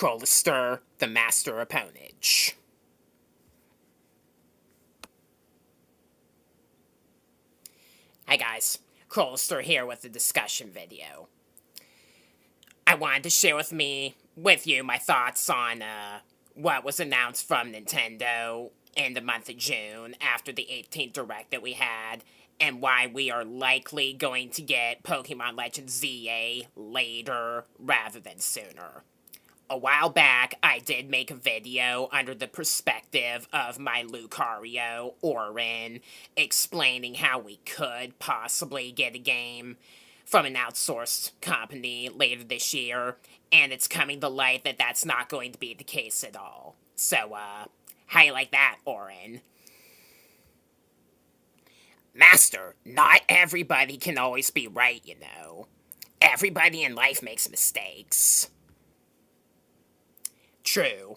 Crowlister, the master opponent. Hey guys, Crowlister here with the discussion video. I wanted to share with you my thoughts on what was announced from Nintendo in the month of June after the 18th Direct that we had, and why we are likely going to get Pokémon Legends Z-A later rather than sooner. A while back, I did make a video under the perspective of my Lucario, Orin, explaining how we could possibly get a game from an outsourced company later this year, and it's coming to light that that's not going to be the case at all. So, how you like that, Orin? Master, not everybody can always be right, you know. Everybody in life makes mistakes. True.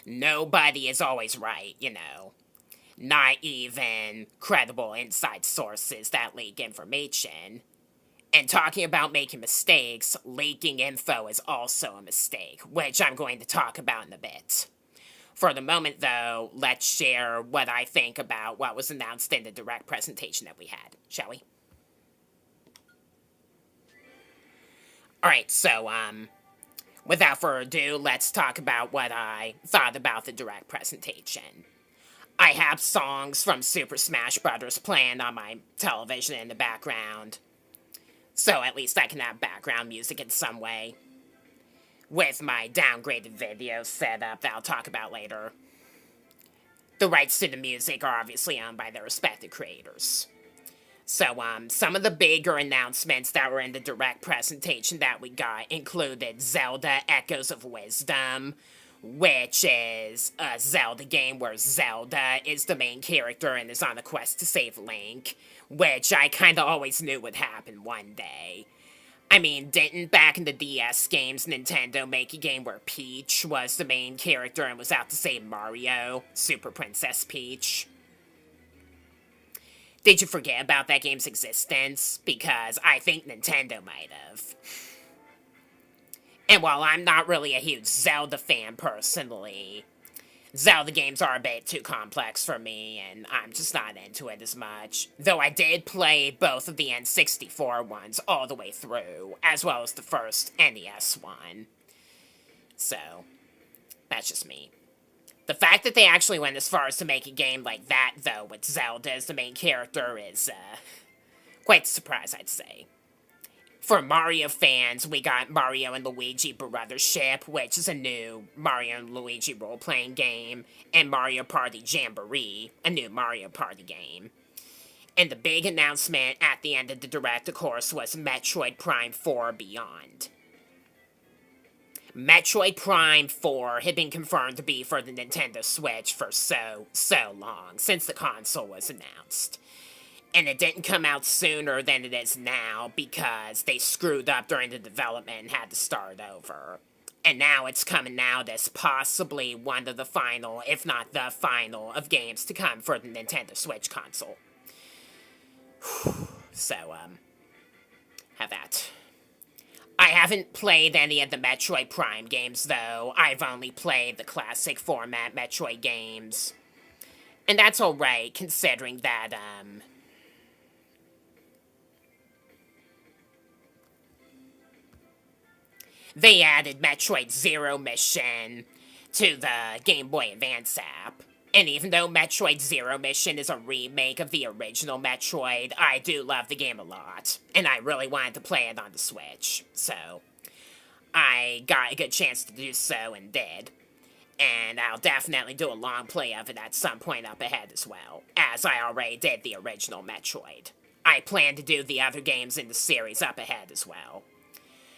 Nobody is always right, you know. Not even credible inside sources that leak information. And talking about making mistakes, leaking info is also a mistake, which I'm going to talk about in a bit. For the moment, though, let's share what I think about what was announced in the Direct presentation that we had, shall we? Alright, so, without further ado, let's talk about what I thought about the Direct presentation. I have songs from Super Smash Bros. Playing on my television in the background, so at least I can have background music in some way. With my downgraded video setup that I'll talk about later. The rights to the music are obviously owned by their respective creators. So, some of the bigger announcements that were in the Direct presentation that we got included Zelda Echoes of Wisdom, which is a Zelda game where Zelda is the main character and is on a quest to save Link, which I kinda always knew would happen one day. I mean, didn't back in the DS games Nintendo make a game where Peach was the main character and was out to save Mario, Super Princess Peach? Did you forget about that game's existence? Because I think Nintendo might have. And while I'm not really a huge Zelda fan personally, Zelda games are a bit too complex for me, and I'm just not into it as much. Though I did play both of the N64 ones all the way through, as well as the first NES one. So, that's just me. The fact that they actually went as far as to make a game like that, though, with Zelda as the main character is, quite a surprise, I'd say. For Mario fans, we got Mario and Luigi Brothership, which is a new Mario and Luigi role-playing game, and Mario Party Jamboree, a new Mario Party game. And the big announcement at the end of the Direct, of course, was Metroid Prime 4 Beyond. Metroid Prime 4 had been confirmed to be for the Nintendo Switch for so long, since the console was announced. And it didn't come out sooner than it is now because they screwed up during the development and had to start over. And now it's coming out as possibly one of the final, if not the final, of games to come for the Nintendo Switch console. So, have that. I haven't played any of the Metroid Prime games, though. I've only played the classic format Metroid games. And that's alright, considering that, they added Metroid Zero Mission to the Game Boy Advance app. And even though Metroid Zero Mission is a remake of the original Metroid, I do love the game a lot. And I really wanted to play it on the Switch. So, I got a good chance to do so and did. And I'll definitely do a long play of it at some point up ahead as well, as I already did the original Metroid. I plan to do the other games in the series up ahead as well.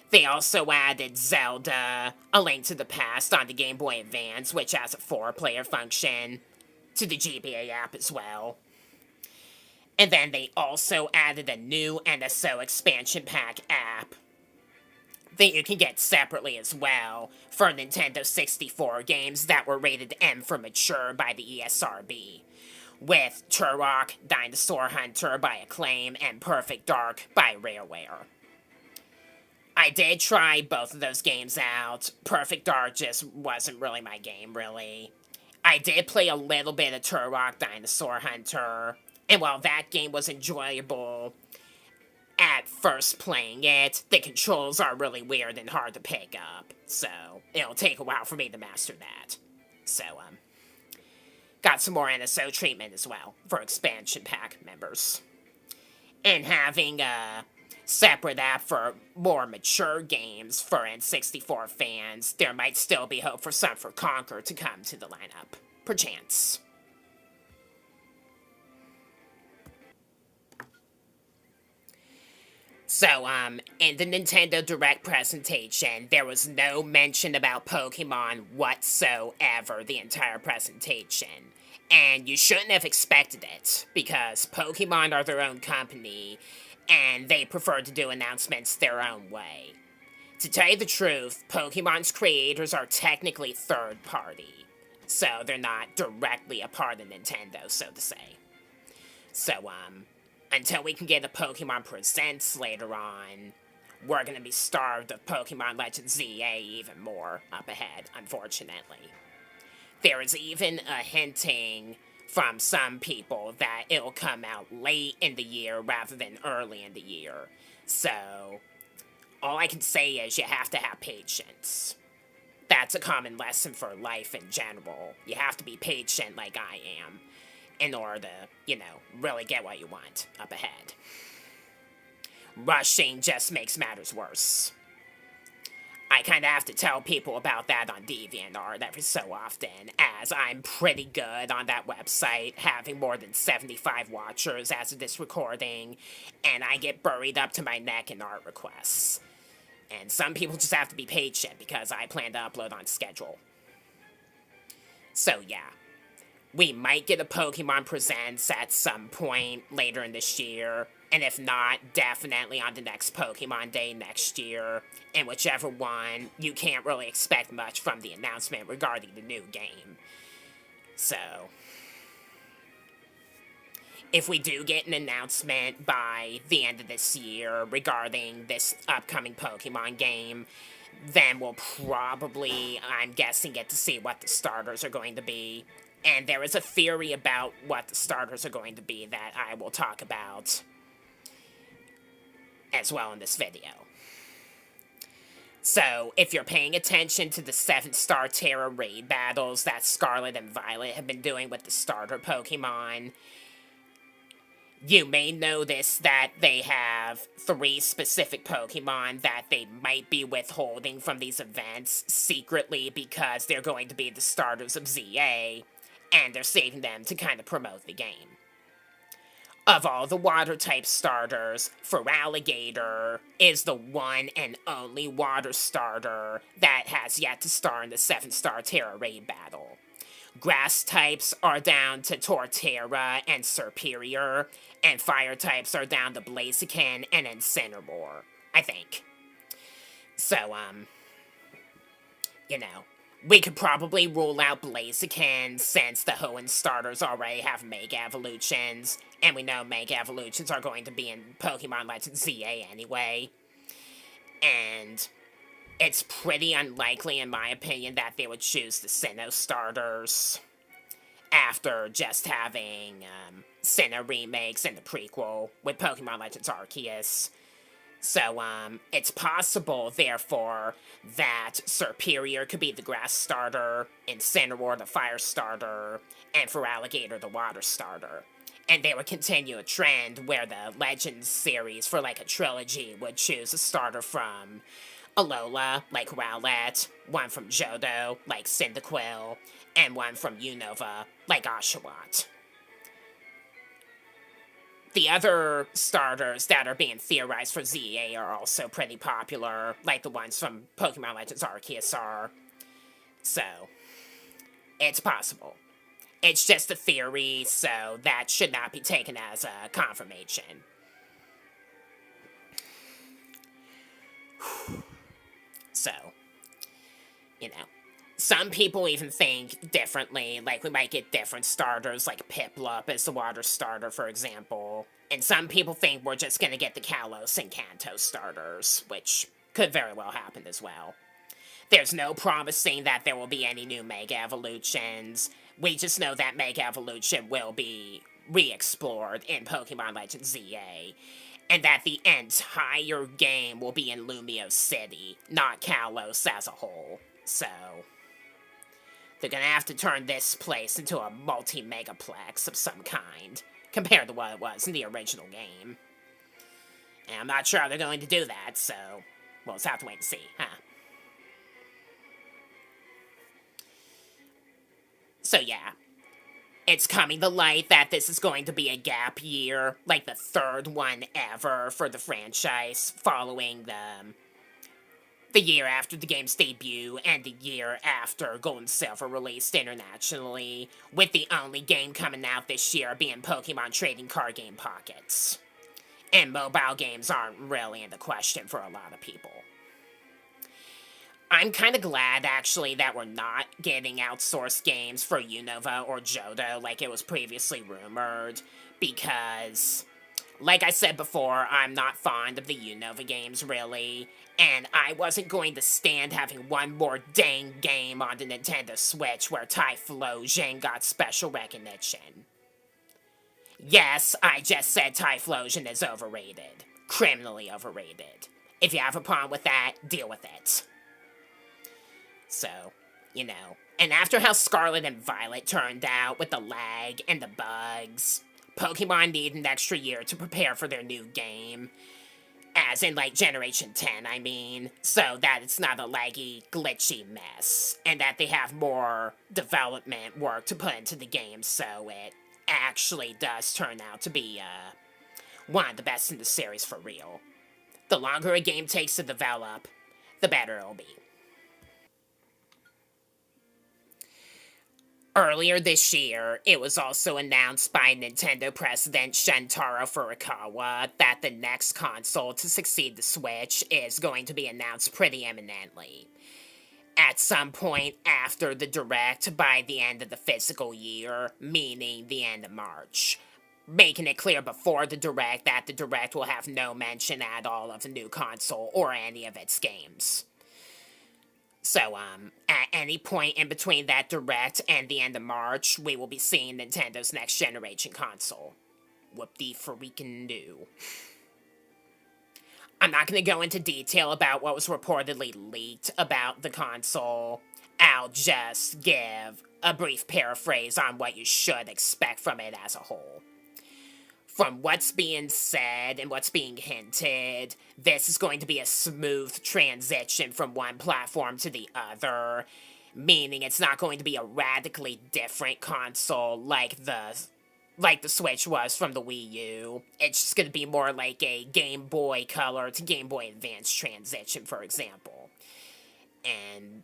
They also added Zelda, A Link to the Past on the Game Boy Advance, which has a 4-player function, to the GBA app as well. And then they also added a new NSO expansion pack app that you can get separately as well for Nintendo 64 games that were rated M for mature by the ESRB, with Turok, Dinosaur Hunter by Acclaim, and Perfect Dark by Rareware. I did try both of those games out. Perfect Dark just wasn't really my game, really. I did play a little bit of Turok Dinosaur Hunter, and while that game was enjoyable at first playing it, the controls are really weird and hard to pick up, so it'll take a while for me to master that. So, got some more NSO treatment as well for expansion pack members. And having a separate app for more mature games for N64 fans, there might still be hope for some for Conquer to come to the lineup. Perchance. So, in the Nintendo Direct presentation, there was no mention about Pokemon whatsoever the entire presentation. And you shouldn't have expected it, because Pokemon are their own company, and they prefer to do announcements their own way. To tell you the truth, Pokemon's creators are technically third party, so they're not directly a part of Nintendo, so to say. So, until we can get a Pokemon Presents later on, we're gonna be starved of Pokemon Legends Z-A even more up ahead, unfortunately. There is even a hinting from some people that it'll come out late in the year rather than early in the year. So, all I can say is you have to have patience. That's a common lesson for life in general. You have to be patient like I am in order to, really get what you want up ahead. Rushing just makes matters worse. I kind of have to tell people about that on DeviantArt every so often, as I'm pretty good on that website, having more than 75 watchers as of this recording, and I get buried up to my neck in art requests. And some people just have to be patient because I plan to upload on schedule. So yeah, we might get a Pokemon Presents at some point later in this year, and if not, definitely on the next Pokemon Day next year. And whichever one, you can't really expect much from the announcement regarding the new game. So, if we do get an announcement by the end of this year regarding this upcoming Pokemon game, then we'll probably, I'm guessing, get to see what the starters are going to be. And there is a theory about what the starters are going to be that I will talk about as well in this video. So, if you're paying attention to the 7-star Terra raid battles that Scarlet and Violet have been doing with the starter Pokemon, you may notice that they have 3 specific Pokemon that they might be withholding from these events secretly because they're going to be the starters of ZA, and they're saving them to kind of promote the game. Of all the water-type starters, Feraligatr is the one and only water starter that has yet to star in the 7-star Terra raid battle. Grass types are down to Torterra and Serperior, and fire types are down to Blaziken and Incineroar, I think. So, we could probably rule out Blaziken since the Hoenn starters already have Mega Evolutions, and we know Mega Evolutions are going to be in Pokemon Legends Z-A anyway. And it's pretty unlikely, in my opinion, that they would choose the Sinnoh starters after just having Sinnoh remakes in the prequel with Pokemon Legends Arceus. So, it's possible, therefore, that Serperior could be the grass starter, Incineroar the fire starter, and Feraligatr the water starter. And they would continue a trend where the Legends series, for like a trilogy, would choose a starter from Alola, like Rowlet, one from Johto, like Cyndaquil, and one from Unova, like Oshawott. The other starters that are being theorized for ZA are also pretty popular, like the ones from Pokemon Legends Arceus are. So, it's possible. It's just a theory, so that should not be taken as a confirmation. So, some people even think differently, like we might get different starters, like Piplup as the water starter, for example. And some people think we're just gonna get the Kalos and Kanto starters, which could very well happen as well. There's no promising that there will be any new Mega Evolutions. We just know that Mega Evolution will be re-explored in Pokemon Legends Z-A, and that the entire game will be in Lumio City, not Kalos as a whole. So, they're gonna have to turn this place into a multi-megaplex of some kind, compared to what it was in the original game. And I'm not sure how they're going to do that, so we'll just have to wait and see, huh? So yeah, it's coming to light that this is going to be a gap year, like the third one ever for the franchise, following the year after the game's debut and the year after Gold and Silver released internationally, with the only game coming out this year being Pokemon Trading Card Game Pockets. And mobile games aren't really in the question for a lot of people. I'm kind of glad, actually, that we're not getting outsourced games for Unova or Johto like it was previously rumored, because, like I said before, I'm not fond of the Unova games, really, and I wasn't going to stand having one more dang game on the Nintendo Switch where Typhlosion got special recognition. Yes, I just said Typhlosion is overrated. Criminally overrated. If you have a problem with that, deal with it. So, you know. And after how Scarlet and Violet turned out with the lag and the bugs, Pokemon need an extra year to prepare for their new game. As in, like, Generation 10, I mean. So that it's not a laggy, glitchy mess. And that they have more development work to put into the game so it actually does turn out to be, one of the best in the series for real. The longer a game takes to develop, the better it'll be. Earlier this year, it was also announced by Nintendo President Shintaro Furukawa that the next console to succeed the Switch is going to be announced pretty imminently. At some point after the Direct by the end of the fiscal year, meaning the end of March. Making it clear before the Direct that the Direct will have no mention at all of the new console or any of its games. So, at any point in between that Direct and the end of March, we will be seeing Nintendo's next generation console. Whoop-de-freaking-do. I'm not going to go into detail about what was reportedly leaked about the console. I'll just give a brief paraphrase on what you should expect from it as a whole. From what's being said and what's being hinted, this is going to be a smooth transition from one platform to the other, meaning it's not going to be a radically different console like the Switch was from the Wii U. It's just going to be more like a Game Boy Color to Game Boy Advance transition, for example. And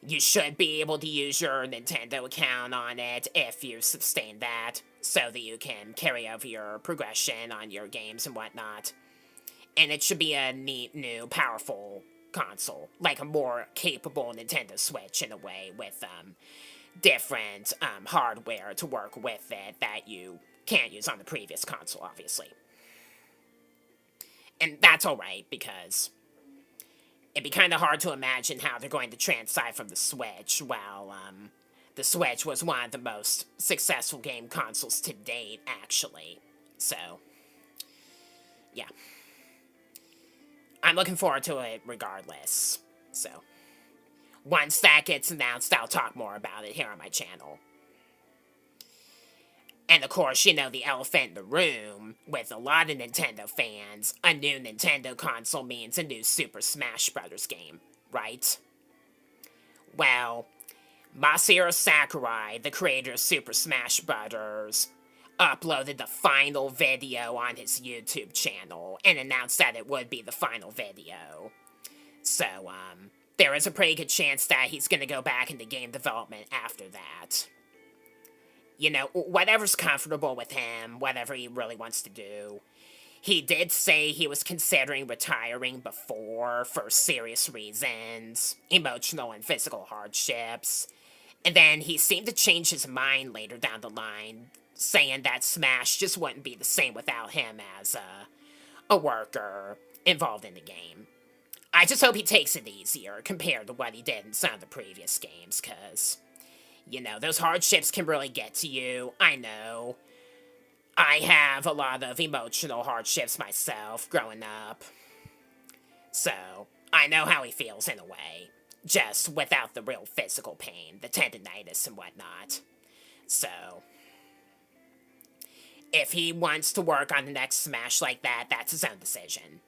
you should be able to use your Nintendo account on it if you sustain that, so that you can carry over your progression on your games and whatnot. And it should be a neat, new, powerful console, like a more capable Nintendo Switch in a way, with different hardware to work with it that you can't use on the previous console, obviously. And that's alright, because it'd be kind of hard to imagine how they're going to transcend from the Switch, while the Switch was one of the most successful game consoles to date, actually. So, yeah. I'm looking forward to it regardless. So, once that gets announced, I'll talk more about it here on my channel. And of course, you know, the elephant in the room, with a lot of Nintendo fans, a new Nintendo console means a new Super Smash Bros. Game, right? Well, Masahiro Sakurai, the creator of Super Smash Bros., uploaded the final video on his YouTube channel and announced that it would be the final video. So, there is a pretty good chance that he's gonna go back into game development after that. You know, whatever's comfortable with him, whatever he really wants to do. He did say he was considering retiring before for serious reasons, emotional and physical hardships. And then he seemed to change his mind later down the line, saying that Smash just wouldn't be the same without him as a worker involved in the game. I just hope he takes it easier compared to what he did in some of the previous games, because, you know, those hardships can really get to you. I know. I have a lot of emotional hardships myself growing up. So, I know how he feels in a way. Just without the real physical pain, the tendinitis and whatnot. So, if he wants to work on the next Smash like that, that's his own decision.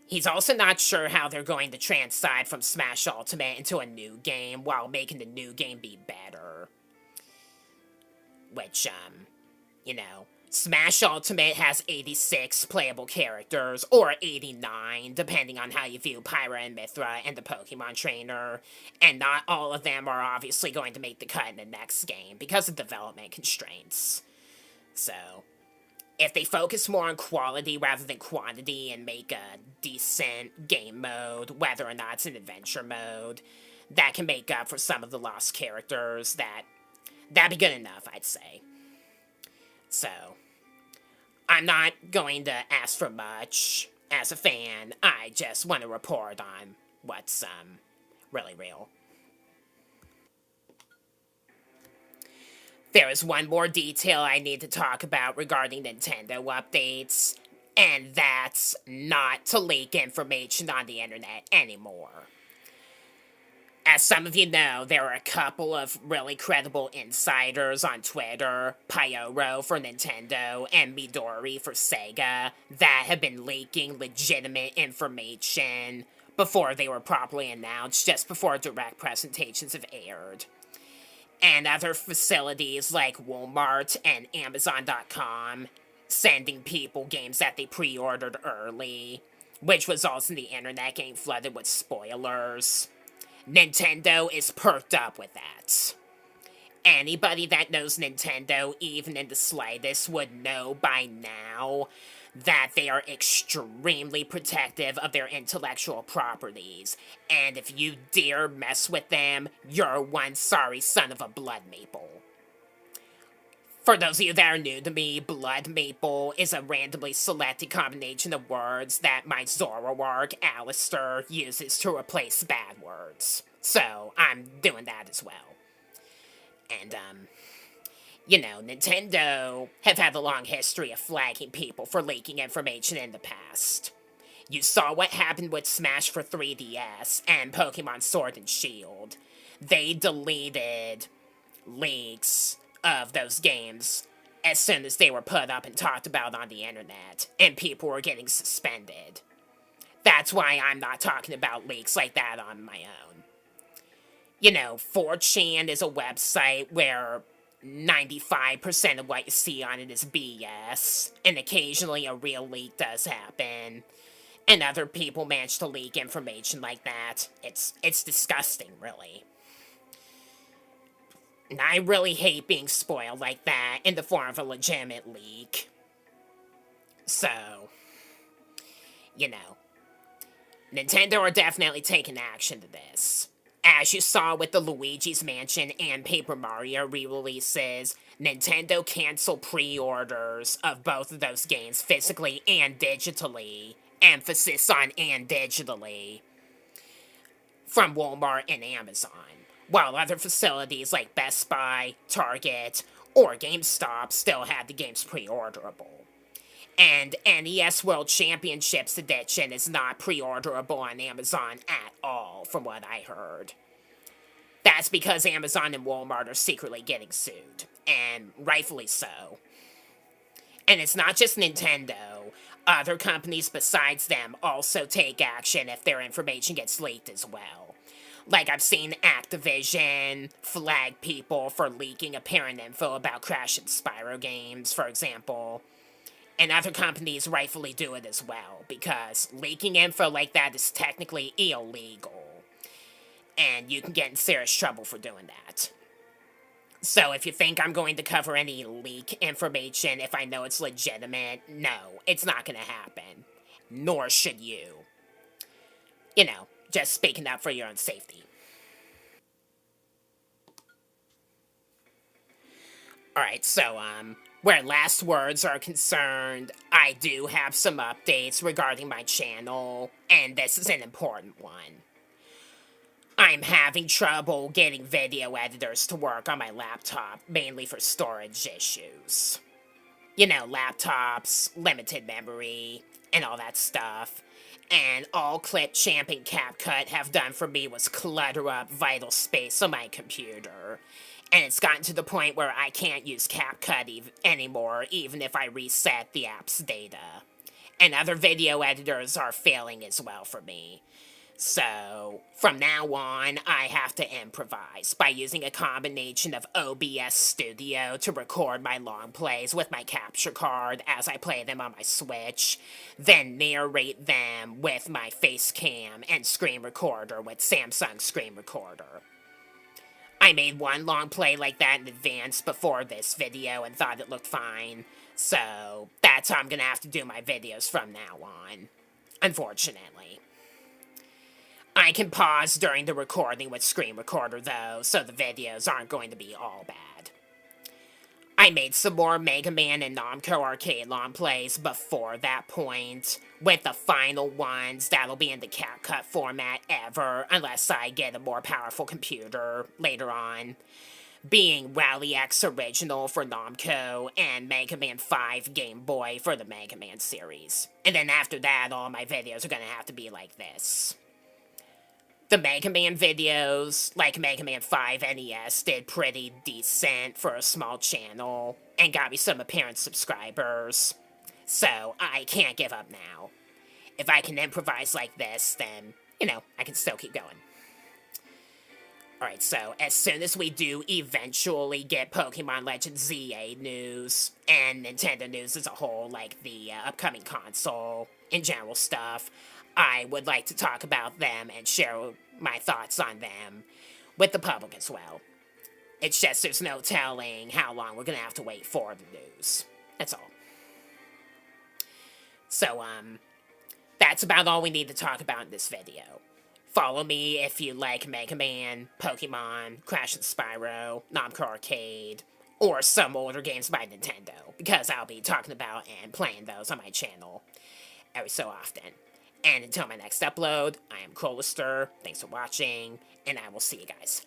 He's also not sure how they're going to transcend from Smash Ultimate into a new game while making the new game be better. Which, you know, Smash Ultimate has 86 playable characters, or 89, depending on how you view Pyra and Mithra and the Pokemon Trainer, and not all of them are obviously going to make the cut in the next game because of development constraints. So, if they focus more on quality rather than quantity and make a decent game mode, whether or not it's an adventure mode, that can make up for some of the lost characters, that'd be good enough, I'd say. So, I'm not going to ask for much as a fan. I just want to report on what's, really real. There is one more detail I need to talk about regarding Nintendo updates, and that's not to leak information on the internet anymore. As some of you know, there are a couple of really credible insiders on Twitter, Pyoro for Nintendo and Midori for Sega, that have been leaking legitimate information before they were properly announced, just before direct presentations have aired. And other facilities like Walmart and Amazon.com sending people games that they pre-ordered early, which results in the internet getting flooded with spoilers. Nintendo is perked up with that. Anybody that knows Nintendo, even in the slightest, would know by now that they are extremely protective of their intellectual properties, and if you dare mess with them, you're one sorry son of a blood maple. For those of you that are new to me, blood maple is a randomly selected combination of words that my Zoroark, Alistair, uses to replace bad words. So, I'm doing that as well. And, you know, Nintendo have had a long history of flagging people for leaking information in the past. You saw what happened with Smash for 3DS and Pokemon Sword and Shield. They deleted leaks of those games as soon as they were put up and talked about on the internet, and people were getting suspended. That's why I'm not talking about leaks like that on my own. You know, 4chan is a website where 95% of what you see on it is BS, and occasionally a real leak does happen, and other people manage to leak information like that. It's disgusting, really. And I really hate being spoiled like that in the form of a legitimate leak. So, you know, Nintendo are definitely taking action to this. As you saw with the Luigi's Mansion and Paper Mario re-releases, Nintendo canceled pre-orders of both of those games physically and digitally, emphasis on and digitally, from Walmart and Amazon, while other facilities like Best Buy, Target, or GameStop still had the games pre-orderable. And NES World Championships Edition is not pre-orderable on Amazon at all, from what I heard. That's because Amazon and Walmart are secretly getting sued, and rightfully so. And it's not just Nintendo. Other companies besides them also take action if their information gets leaked as well. Like, I've seen Activision flag people for leaking apparent info about Crash and Spyro games, for example. And other companies rightfully do it as well, because leaking info like that is technically illegal. And you can get in serious trouble for doing that. So if you think I'm going to cover any leak information if I know it's legitimate, no, it's not going to happen. Nor should you. You know, just speaking up for your own safety. Alright, so, Where last words are concerned, I do have some updates regarding my channel, and this is an important one. I'm having trouble getting video editors to work on my laptop, mainly for storage issues. You know, laptops, limited memory, and all that stuff. And all Clipchamp and CapCut have done for me was clutter up vital space on my computer. And it's gotten to the point where I can't use CapCut anymore, even if I reset the app's data. And other video editors are failing as well for me. So, from now on, I have to improvise by using a combination of OBS Studio to record my long plays with my capture card as I play them on my Switch, then narrate them with my facecam and screen recorder with Samsung Screen Recorder. I made one long play like that in advance before this video and thought it looked fine, so that's how I'm gonna have to do my videos from now on, unfortunately. I can pause during the recording with Screen Recorder though, so the videos aren't going to be all bad. I made some more Mega Man and Namco arcade long plays before that point, with the final ones that'll be in the CapCut format ever, unless I get a more powerful computer later on, being Rally X Original for Namco and Mega Man 5 Game Boy for the Mega Man series. And then after that, all my videos are gonna have to be like this. The Mega Man videos, like Mega Man 5 NES, did pretty decent for a small channel, and got me some apparent subscribers. So, I can't give up now. If I can improvise like this, then, I can still keep going. Alright, so, as soon as we do eventually get Pokémon Legends Z-A news, and Nintendo news as a whole, like the upcoming console, and general stuff, I would like to talk about them and share my thoughts on them with the public as well. It's just there's no telling how long we're gonna have to wait for the news. That's all. So, that's about all we need to talk about in this video. Follow me if you like Mega Man, Pokemon, Crash and Spyro, Namco Arcade, or some older games by Nintendo, because I'll be talking about and playing those on my channel every so often. And until my next upload, I am Crolister, thanks for watching, and I will see you guys